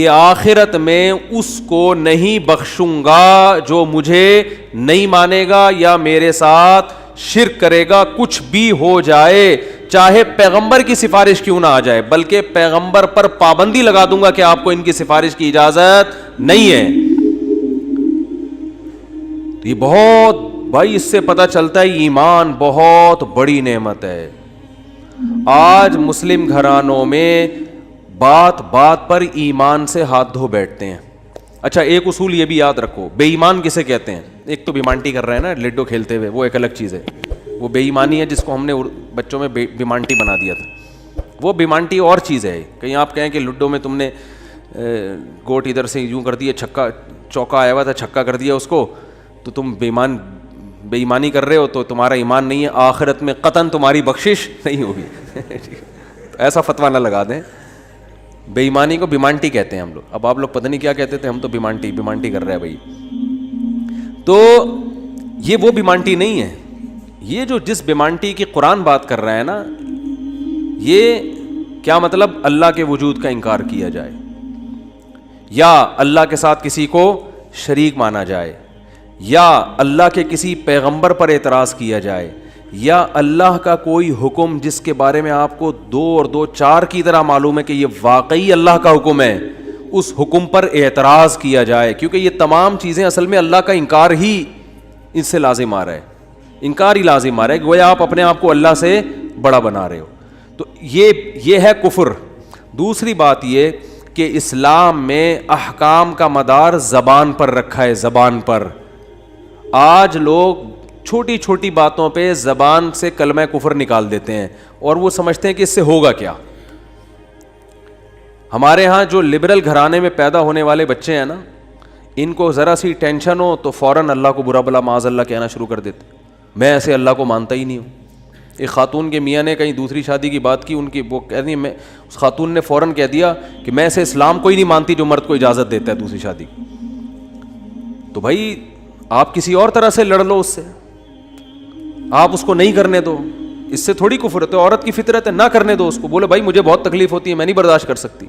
کہ آخرت میں اس کو نہیں بخشوں گا جو مجھے نہیں مانے گا یا میرے ساتھ شرک کرے گا، کچھ بھی ہو جائے، چاہے پیغمبر کی سفارش کیوں نہ آ جائے، بلکہ پیغمبر پر پابندی لگا دوں گا کہ آپ کو ان کی سفارش کی اجازت نہیں ہے. یہ بہت بھائی، اس سے پتہ چلتا ہے ایمان بہت بڑی نعمت ہے. آج مسلم گھرانوں میں بات بات پر ایمان سے ہاتھ دھو بیٹھتے ہیں. اچھا ایک اصول یہ بھی یاد رکھو، بے ایمان کسے کہتے ہیں؟ ایک تو بیمانٹی کر رہے ہیں نا لڈو کھیلتے ہوئے، وہ ایک الگ چیز ہے، وہ بے ایمانی ہے جس کو ہم نے بچوں میں بیمانٹی بنا دیا تھا. وہ بیمانٹی اور چیز ہے. کہیں آپ کہیں کہ لڈو میں تم نے گوٹ ادھر سے یوں کر دیا، چھکا چوکا آیا ہوا تھا چھکا کر دیا اس کو، تو تم بے ایمانی کر رہے ہو، تو تمہارا ایمان نہیں ہے، آخرت میں قطعاً تمہاری بخشش نہیں ہوگی. ایسا فتویٰ نہ لگا دیں. بے ایمانی کو بیمانٹی کہتے ہیں ہم لوگ. اب آپ لوگ پتہ نہیں کیا کہتے تھے، ہم تو بیمانٹی کر رہے ہیں بھائی. تو یہ وہ بیمانٹی نہیں ہے. یہ جو جس بیمانٹی کی قرآن بات کر رہا ہے نا، یہ کیا مطلب؟ اللہ کے وجود کا انکار کیا جائے، یا اللہ کے ساتھ کسی کو شریک مانا جائے، یا اللہ کے کسی پیغمبر پر اعتراض کیا جائے، یا اللہ کا کوئی حکم جس کے بارے میں آپ کو 2 اور 2 4 کی طرح معلوم ہے کہ یہ واقعی اللہ کا حکم ہے، اس حکم پر اعتراض کیا جائے. کیونکہ یہ تمام چیزیں اصل میں اللہ کا انکار ہی اس سے لازم آ رہا ہے. انکار ہی لازم آ رہا ہے کہ گویا آپ اپنے آپ کو اللہ سے بڑا بنا رہے ہو. تو یہ ہے کفر. دوسری بات یہ کہ اسلام میں احکام کا مدار زبان پر رکھا ہے، زبان پر. آج لوگ چھوٹی چھوٹی باتوں پہ زبان سے کلمہ کفر نکال دیتے ہیں اور وہ سمجھتے ہیں کہ اس سے ہوگا کیا. ہمارے ہاں جو لبرل گھرانے میں پیدا ہونے والے بچے ہیں نا، ان کو ذرا سی ٹینشن ہو تو فوراً اللہ کو برا بلا معاذ اللہ کہنا شروع کر دیتے. میں ایسے اللہ کو مانتا ہی نہیں ہوں. ایک خاتون کے میاں نے کہیں دوسری شادی کی بات کی، ان کی وہ کہہ رہی، میں اس خاتون نے فوراً کہہ دیا کہ میں ایسے اسلام کو ہی نہیں مانتی جو مرد کو اجازت دیتا ہے دوسری شادی کی. تو بھائی آپ کسی اور طرح سے لڑ لو اس سے، آپ اس کو نہیں کرنے دو. اس سے تھوڑی کفر ہے، تو عورت کی فطرت ہے، نہ کرنے دو اس کو. بولے بھائی مجھے بہت تکلیف ہوتی ہے، میں نہیں برداشت کر سکتی.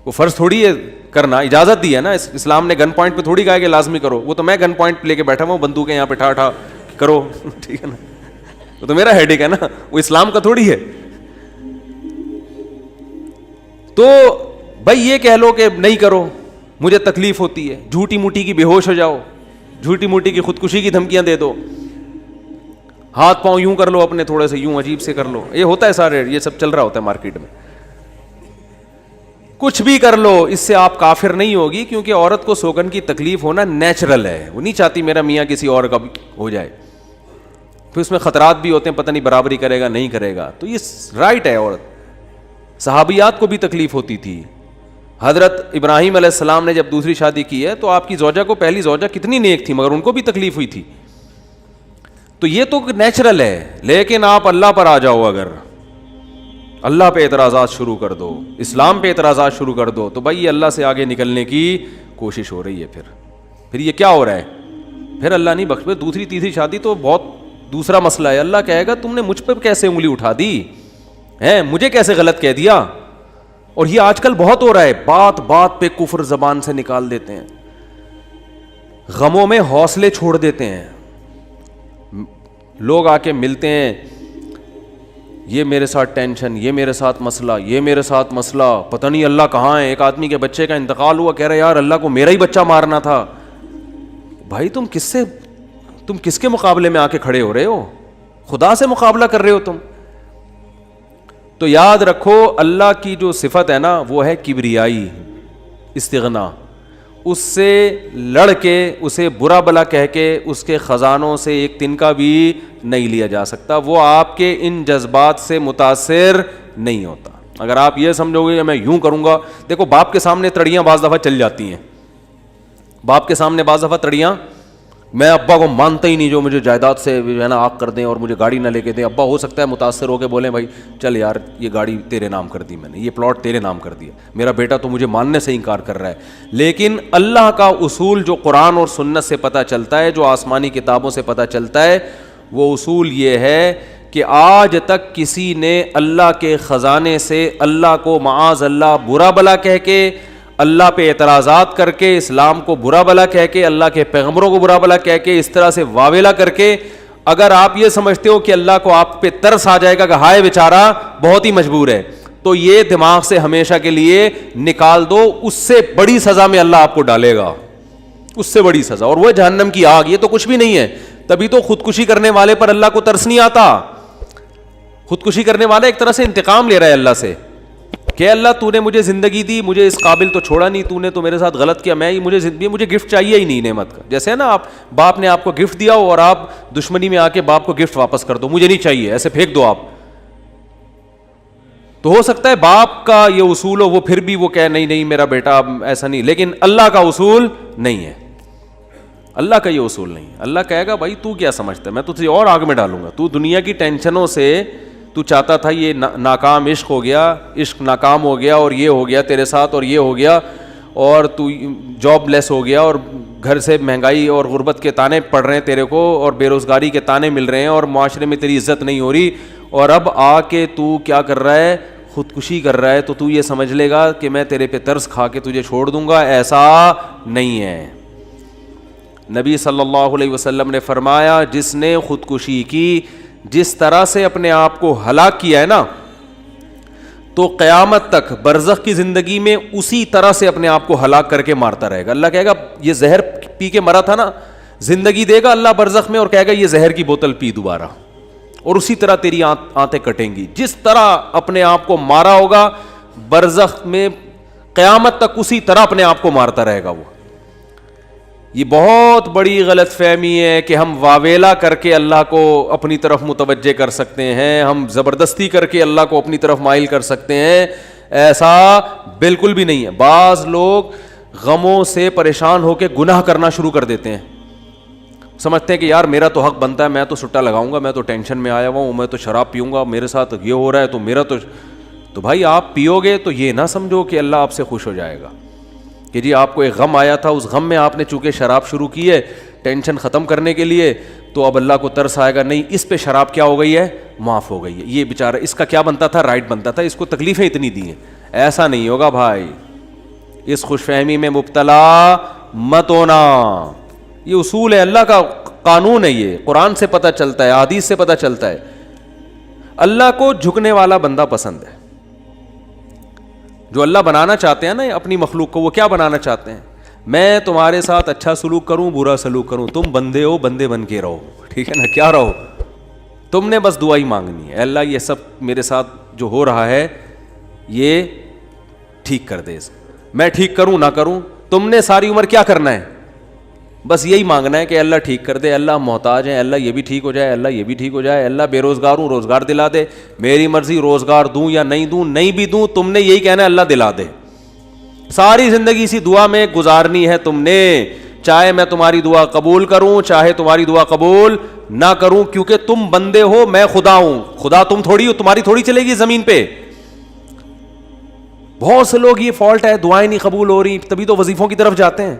وہ فرض تھوڑی ہے کرنا، اجازت دی ہے نا. اسلام نے گن پوائنٹ پہ تھوڑی کہا کہ لازمی کرو. وہ تو میں گن پوائنٹ پہ لے کے بیٹھا ہوں، بندوقیں یہاں پہ ٹھا کرو، ٹھیک ہے نا. وہ تو میرا ہیڈیک ہے نا، وہ اسلام کا تھوڑی ہے. تو بھائی یہ کہہ لو کہ نہیں کرو، مجھے تکلیف ہوتی ہے، جھوٹی موٹی کی بے ہوش ہو جاؤ، جھوٹی موٹی کی خودکشی کی دھمکیاں دے دو، ہاتھ پاؤں یوں کر لو اپنے تھوڑے سے، یوں عجیب سے کر لو. یہ ہوتا ہے سارے، یہ سب چل رہا ہوتا ہے مارکیٹ میں. کچھ بھی کر لو، اس سے آپ کافر نہیں ہوگی، کیونکہ عورت کو سوگن کی تکلیف ہونا نیچرل ہے. وہ نہیں چاہتی میرا میاں کسی اور کا ہو جائے. پھر اس میں خطرات بھی ہوتے ہیں، پتہ نہیں برابری کرے گا نہیں کرے گا. تو یہ رائٹ ہے. عورت صحابیات کو بھی تکلیف ہوتی تھی. حضرت ابراہیم علیہ السلام نے جب دوسری شادی کی ہے تو آپ کی زوجہ کو، پہلی زوجہ کتنی نیک تھی مگر ان کو بھی تکلیف ہوئی تھی. تو یہ تو نیچرل ہے. لیکن آپ اللہ پر آ جاؤ، اگر اللہ پہ اعتراضات شروع کر دو، اسلام پہ اعتراضات شروع کر دو، تو بھائی یہ اللہ سے آگے نکلنے کی کوشش ہو رہی ہے. پھر یہ کیا ہو رہا ہے؟ پھر اللہ نہیں بخش. دوسری تیسری شادی تو بہت دوسرا مسئلہ ہے. اللہ کہے گا تم نے مجھ پہ کیسے انگلی اٹھا دی ہے، مجھے کیسے غلط کہہ دیا. اور یہ آج کل بہت ہو رہا ہے، بات بات پہ کفر زبان سے نکال دیتے ہیں، غموں میں حوصلے چھوڑ دیتے ہیں. لوگ آ کے ملتے ہیں، یہ میرے ساتھ ٹینشن، یہ میرے ساتھ مسئلہ، یہ میرے ساتھ مسئلہ، پتہ نہیں اللہ کہاں ہے. ایک آدمی کے بچے کا انتقال ہوا، کہہ رہے یار اللہ کو میرا ہی بچہ مارنا تھا. بھائی تم کس کے مقابلے میں آ کے کھڑے ہو رہے ہو؟ خدا سے مقابلہ کر رہے ہو تم. تو یاد رکھو اللہ کی جو صفت ہے نا وہ ہے کبریائی، استغنا. اس سے لڑ کے، اسے برا بلا کہہ کے، اس کے خزانوں سے ایک تنکا بھی نہیں لیا جا سکتا. وہ آپ کے ان جذبات سے متاثر نہیں ہوتا. اگر آپ یہ سمجھو گے کہ میں یوں کروں گا، دیکھو باپ کے سامنے تڑیاں بعض دفعہ چل جاتی ہیں. باپ کے سامنے بعض دفعہ تڑیاں، میں ابا کو مانتا ہی نہیں جو مجھے جائیداد سے جو ہے نا آگ کر دیں اور مجھے گاڑی نہ لے کے دیں. ابا ہو سکتا ہے متاثر ہو کے بولیں بھائی چل یار یہ گاڑی تیرے نام کر دی، میں نے یہ پلاٹ تیرے نام کر دیا، میرا بیٹا تو مجھے ماننے سے انکار کر رہا ہے. لیکن اللہ کا اصول جو قرآن اور سنت سے پتہ چلتا ہے، جو آسمانی کتابوں سے پتہ چلتا ہے، وہ اصول یہ ہے کہ آج تک کسی نے اللہ کے خزانے سے اللہ کو معاذ اللہ برا بلا کہہ کے، اللہ پہ اعتراضات کر کے, اسلام کو برا بھلا کہہ کے, اللہ کے پیغمبروں کو برا بھلا کہہ کے, اس طرح سے واویلا کر کے, اگر آپ یہ سمجھتے ہو کہ اللہ کو آپ پہ ترس آ جائے گا کہ ہائے بیچارہ بہت ہی مجبور ہے, تو یہ دماغ سے ہمیشہ کے لیے نکال دو. اس سے بڑی سزا میں اللہ آپ کو ڈالے گا, اس سے بڑی سزا, اور وہ جہنم کی آگ. یہ تو کچھ بھی نہیں ہے. تبھی تو خودکشی کرنے والے پر اللہ کو ترس نہیں آتا. خودکشی کرنے والا ایک طرح سے انتقام لے رہا ہے اللہ سے کہ اللہ تو نے مجھے زندگی دی, مجھے اس قابل تو چھوڑا نہیں, تو نے تو میرے ساتھ غلط کیا, مجھے گفٹ چاہیے ہی نہیں نعمت کا. جیسے ہے نا, آپ باپ نے آپ کو گفٹ دیا ہو اور آپ دشمنی میں آ کے باپ کو گفٹ واپس کر دو, مجھے نہیں چاہیے, ایسے پھینک دو آپ. تو ہو سکتا ہے باپ کا یہ اصول ہو, وہ پھر بھی وہ کہے نہیں میرا بیٹا ایسا نہیں, لیکن اللہ کا اصول نہیں ہے. اللہ کا یہ اصول نہیں ہے. اللہ کہے گا بھائی تو کیا سمجھتا ہے, میں تجھے اور آگ میں ڈالوں گا. تو دنیا کی ٹینشنوں سے تو چاہتا تھا یہ ناکام عشق ہو گیا, عشق ناکام ہو گیا, اور یہ ہو گیا تیرے ساتھ, اور یہ ہو گیا, اور تو جاب لیس ہو گیا, اور گھر سے مہنگائی اور غربت کے تانے پڑ رہے ہیں تیرے کو, اور بے روزگاری کے تانے مل رہے ہیں, اور معاشرے میں تیری عزت نہیں ہو رہی, اور اب آ کے تو کیا کر رہا ہے, خودکشی کر رہا ہے. تو یہ سمجھ لے گا کہ میں تیرے پہ ترس کھا کے تجھے چھوڑ دوں گا. ایسا نہیں ہے. نبی صلی اللہ علیہ وسلم نے فرمایا, جس نے خودکشی کی, جس طرح سے اپنے آپ کو ہلاک کیا ہے نا, تو قیامت تک برزخ کی زندگی میں اسی طرح سے اپنے آپ کو ہلاک کر کے مارتا رہے گا. اللہ کہے گا یہ زہر پی کے مرا تھا نا, زندگی دے گا اللہ برزخ میں, اور کہے گا یہ زہر کی بوتل پی دوبارہ, اور اسی طرح تیری آنتیں کٹیں گی. جس طرح اپنے آپ کو مارا ہوگا برزخ میں, قیامت تک اسی طرح اپنے آپ کو مارتا رہے گا وہ. یہ بہت بڑی غلط فہمی ہے کہ ہم واویلا کر کے اللہ کو اپنی طرف متوجہ کر سکتے ہیں, ہم زبردستی کر کے اللہ کو اپنی طرف مائل کر سکتے ہیں. ایسا بالکل بھی نہیں ہے. بعض لوگ غموں سے پریشان ہو کے گناہ کرنا شروع کر دیتے ہیں, سمجھتے ہیں کہ یار میرا تو حق بنتا ہے, میں تو سٹا لگاؤں گا, میں تو ٹینشن میں آیا ہوا ہوں, میں تو شراب پیوں گا, میرے ساتھ یہ ہو رہا ہے تو میرا تو بھائی آپ پیو گے تو یہ نہ سمجھو کہ اللہ آپ سے خوش ہو جائے گا کہ جی آپ کو ایک غم آیا تھا, اس غم میں آپ نے چونکہ شراب شروع کی ہے ٹینشن ختم کرنے کے لیے, تو اب اللہ کو ترس آئے گا, نہیں اس پہ شراب کیا ہو گئی ہے, معاف ہو گئی ہے, یہ بیچارہ اس کا کیا بنتا تھا, رائٹ بنتا تھا, اس کو تکلیفیں اتنی دی ہیں. ایسا نہیں ہوگا بھائی. اس خوش فہمی میں مبتلا مت ہونا. یہ اصول ہے, اللہ کا قانون ہے, یہ قرآن سے پتہ چلتا ہے, حدیث سے پتہ چلتا ہے. اللہ کو جھکنے والا بندہ پسند ہے. جو اللہ بنانا چاہتے ہیں نا اپنی مخلوق کو, وہ کیا بنانا چاہتے ہیں, میں تمہارے ساتھ اچھا سلوک کروں برا سلوک کروں, تم بندے ہو, بندے بن کے رہو, ٹھیک ہے نا, کیا رہو, تم نے بس دعا ہی مانگنی ہے, اللہ یہ سب میرے ساتھ جو ہو رہا ہے یہ ٹھیک کر دے, میں ٹھیک کروں نہ کروں, تم نے ساری عمر کیا کرنا ہے, بس یہی مانگنا ہے کہ اللہ ٹھیک کر دے, اللہ محتاج ہے, اللہ یہ بھی ٹھیک ہو جائے, اللہ یہ بھی ٹھیک ہو جائے, اللہ بے روزگار ہوں روزگار دلا دے, میری مرضی روزگار دوں یا نہیں دوں, نہیں بھی دوں تم نے یہی کہنا ہے اللہ دلا دے. ساری زندگی اسی دعا میں گزارنی ہے تم نے, چاہے میں تمہاری دعا قبول کروں چاہے تمہاری دعا قبول نہ کروں, کیونکہ تم بندے ہو, میں خدا ہوں, خدا تم تھوڑی ہو, تمہاری تھوڑی چلے گی زمین پہ. بہت سے لوگ یہ فالٹ ہے, دعائیں نہیں قبول ہو رہی, تبھی تو وظیفوں کی طرف جاتے ہیں.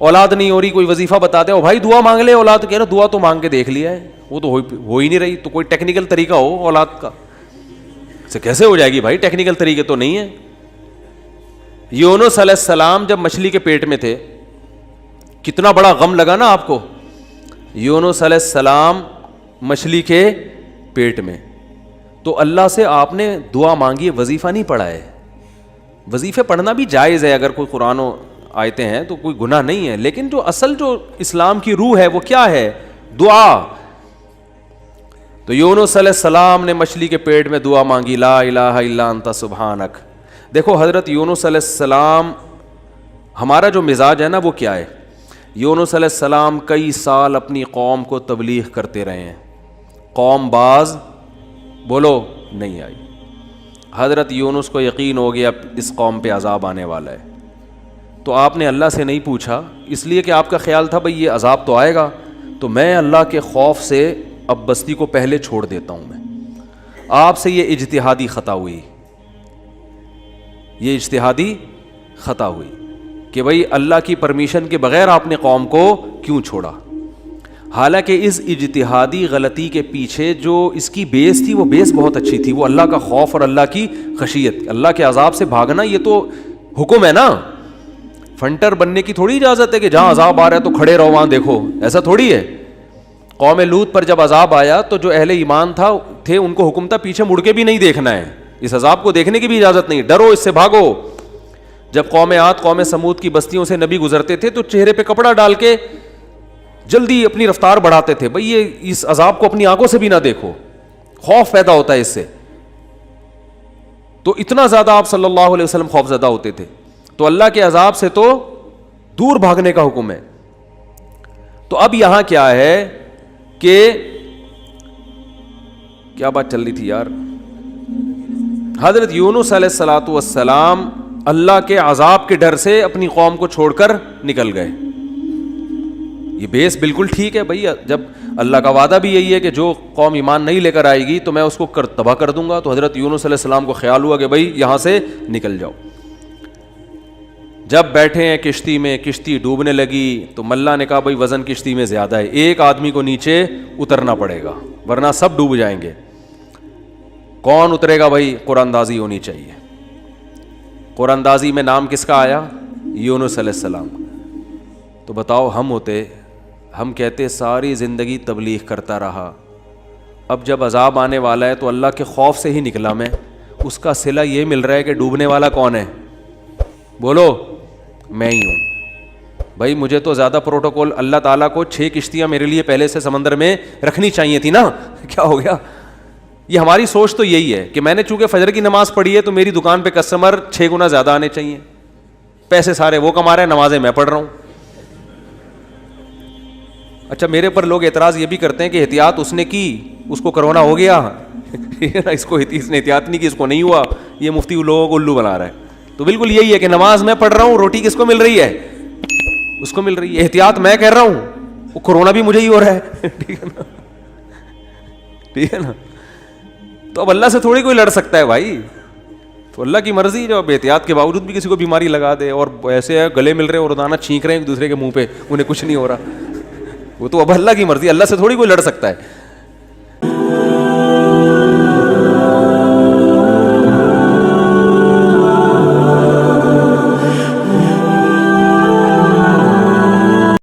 اولاد نہیں ہو رہی, کوئی وظیفہ بتا دے, او بھائی دعا مانگ لے اولاد, کہہ رہا دعا تو مانگ کے دیکھ لیا ہے, وہ تو ہو ہی نہیں رہی, تو کوئی ٹیکنیکل طریقہ ہو اولاد کا, سے کیسے ہو جائے گی بھائی, ٹیکنیکل طریقے تو نہیں ہے. یونس علیہ السلام جب مچھلی کے پیٹ میں تھے, کتنا بڑا غم لگا نا آپ کو. یونس علیہ السلام مچھلی کے پیٹ میں, تو اللہ سے آپ نے دعا مانگی, وظیفہ نہیں پڑھا ہے. وظیفے پڑھنا بھی جائز ہے اگر کوئی قرآن آیتیں ہیں تو کوئی گناہ نہیں ہے, لیکن جو اصل جو اسلام کی روح ہے وہ کیا ہے, دعا. تو یونس علیہ السلام نے مچھلی کے پیٹ میں دعا مانگی, لا الہ الا انت سبحانک. دیکھو حضرت یونس علیہ السلام, ہمارا جو مزاج ہے نا وہ کیا ہے, یونس علیہ السلام کئی سال اپنی قوم کو تبلیغ کرتے رہے ہیں, قوم باز بولو نہیں آئی. حضرت یونس کو یقین ہو گیا اس قوم پہ عذاب آنے والا ہے, تو آپ نے اللہ سے نہیں پوچھا, اس لیے کہ آپ کا خیال تھا بھئی یہ عذاب تو آئے گا, تو میں اللہ کے خوف سے اب بستی کو پہلے چھوڑ دیتا ہوں. میں آپ سے یہ اجتہادی خطا ہوئی, یہ اجتہادی خطا ہوئی کہ بھئی اللہ کی پرمیشن کے بغیر آپ نے قوم کو کیوں چھوڑا. حالانکہ اس اجتہادی غلطی کے پیچھے جو اس کی بیس تھی وہ بیس بہت اچھی تھی, وہ اللہ کا خوف اور اللہ کی خشیت, اللہ کے عذاب سے بھاگنا, یہ تو حکم ہے نا, فنٹر بننے کی تھوڑی اجازت ہے کہ جہاں عذاب آ رہا ہے تو کھڑے رہو وہاں دیکھو, ایسا تھوڑی ہے. قوم لوط پر جب عذاب آیا تو جو اہل ایمان تھے ان کو حکم تھا پیچھے مڑ کے بھی نہیں دیکھنا ہے, اس عذاب کو دیکھنے کی بھی اجازت نہیں, ڈرو اس سے بھاگو. جب قوم عاد قوم سمود کی بستیوں سے نبی گزرتے تھے تو چہرے پہ کپڑا ڈال کے جلدی اپنی رفتار بڑھاتے تھے, بھئی یہ اس عذاب کو اپنی آنکھوں سے بھی نہ دیکھو, خوف پیدا ہوتا ہے اس سے. تو اتنا زیادہ آپ صلی اللہ علیہ وسلم خوف زدہ ہوتے تھے. تو اللہ کے عذاب سے تو دور بھاگنے کا حکم ہے. تو اب یہاں کیا ہے کہ کیا بات چل رہی تھی یار, حضرت یونس علیہ الصلوۃ والسلام اللہ کے عذاب کے ڈر سے اپنی قوم کو چھوڑ کر نکل گئے. یہ بیس بالکل ٹھیک ہے بھائی, جب اللہ کا وعدہ بھی یہی ہے کہ جو قوم ایمان نہیں لے کر آئے گی تو میں اس کو تباہ کر دوں گا. تو حضرت یونس علیہ السلام کو خیال ہوا کہ بھائی یہاں سے نکل جاؤ. جب بیٹھے ہیں کشتی میں, کشتی ڈوبنے لگی تو ملا نے کہا بھائی وزن کشتی میں زیادہ ہے, ایک آدمی کو نیچے اترنا پڑے گا ورنہ سب ڈوب جائیں گے. کون اترے گا بھائی؟ قرآن اندازی ہونی چاہیے. قرآن اندازی میں نام کس کا آیا؟ یونس علیہ السلام. تو بتاؤ ہم ہوتے, ہم کہتے ساری زندگی تبلیغ کرتا رہا, اب جب عذاب آنے والا ہے تو اللہ کے خوف سے ہی نکلا میں, اس کا صلہ یہ مل رہا ہے کہ ڈوبنے والا کون ہے؟ بولو, میں ہی ہوں. بھائی مجھے تو زیادہ پروٹوکول, اللہ تعالیٰ کو 6 کشتیاں میرے لیے پہلے سے سمندر میں رکھنی چاہیے تھی نا, کیا ہو گیا؟ یہ ہماری سوچ تو یہی ہے کہ میں نے چونکہ فجر کی نماز پڑھی ہے تو میری دکان پہ کسٹمر 6 گنا زیادہ آنے چاہیے, پیسے سارے وہ کما رہے ہیں, نمازیں میں پڑھ رہا ہوں. اچھا میرے پر لوگ اعتراض یہ بھی کرتے ہیں کہ احتیاط اس نے کی, اس کو کرونا ہو گیا, اس کو اس نے احتیاط نہیں کی, اس کو نہیں ہوا, یہ مفتی لوگوں کو الو بنا رہا ہے. تو بالکل یہی ہے کہ نماز میں پڑھ رہا ہوں, روٹی کس کو مل رہی ہے؟ اس کو مل رہی ہے. احتیاط میں کہہ رہا ہوں, وہ کرونا بھی مجھے ہی ہو رہا ہے. ٹھیک ہے نا, ٹھیک ہے نا. تو اب اللہ سے تھوڑی کوئی لڑ سکتا ہے بھائی, تو اللہ کی مرضی, جو اب احتیاط کے باوجود بھی کسی کو بیماری لگا دے, اور ایسے ہے گلے مل رہے ہیں اور روزانہ چھینک رہے ہیں ایک دوسرے کے منہ پہ, انہیں کچھ نہیں ہو رہا, وہ تو اب اللہ کی مرضی, اللہ سے تھوڑی کوئی لڑ سکتا ہے.